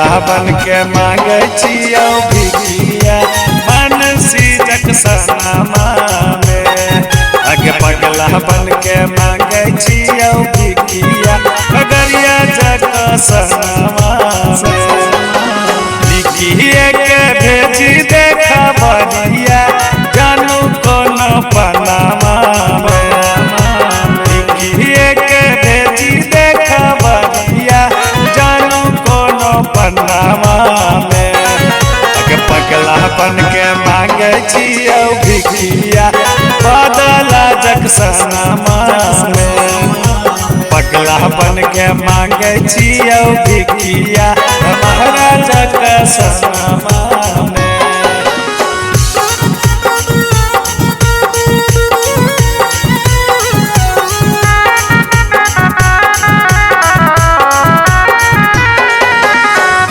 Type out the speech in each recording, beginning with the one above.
पगला बन के मांगे छियो भिखिया मानसी जक्सनमा में। आगे पगला बन के मांगे छियो भिखिया खगड़िया जक्सनमा में। लिखिए के भेजी देखा बनिया जानू कौन पनामा में। लिखिए के भेजी देखा बनिया जानू कौन पनामा में। आगे पगला बन के मांगे छियो भिखिया बदला जक्सनमा में। पगला बन के मांगे छियो भिखिया हमारा जक्सनमा में।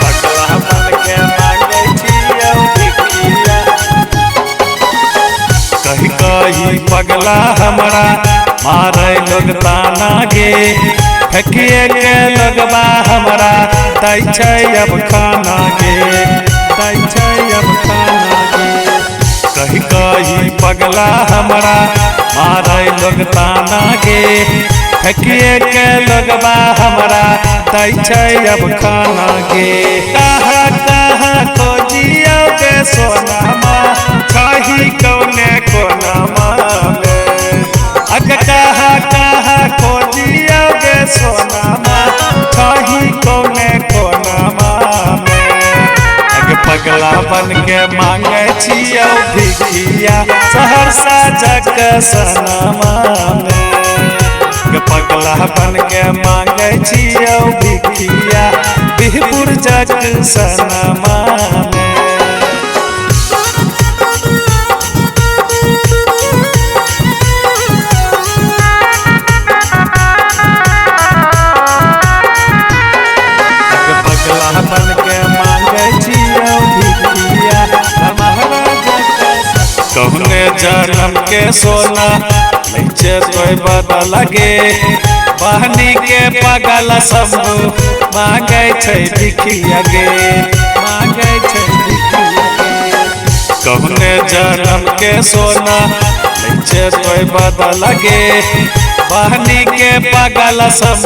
पगला बन के मांगे छियो भिखिया कहीं कहीं पगला हमारा मारे लोग ताना गे फेंकिए के लगवा हमारा दै छै अब खाना गे दै छै अब खाना गे। कहीं कहीं पगला हमारा मारे लोग ताना गे फेंकिए के लगवा हमारा दै छै अब खाना गे। कहाँ कहाँ खोजियो के सोनामा छही कौने कोनामा में। अग कहाँ कहाँ खोजियो गे सोनामा छही कौने कोनामा में। अग पगला बन के मांगे छियो भिखिया सहरसा जक्सनमा में। अग पगला बन के मांगे छियो भिखिया बिहपुर जक्सनमा में। बन के मांगे छियो भिखिया हमारा जक्सनमा। कहने जन्म के सोना लैचे तोय बदल गे बहनी के पगल सब मांगे छै भिखिया गे मांगे छै भिखिया गे। कहने जन्म के सोना लैचे तोय बदल गे बहनी के पगल सब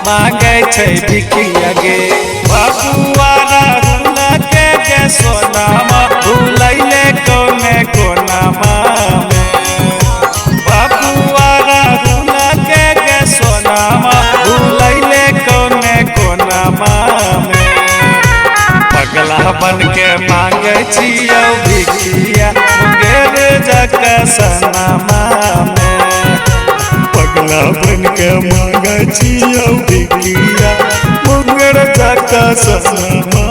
मांगे छै भिखिया गे। बबुआ राहुल के सोनामा भूलैले कौने कोनामा में। बबुआ राहुल के सोनामा भूलैले कौने कोनामा में। पगला बन के मांगे छियो भिखिया मुंगेर जक्सनमा में। पगला बन के मांगे छियो भिखिया मुंगेर जक्सनमा।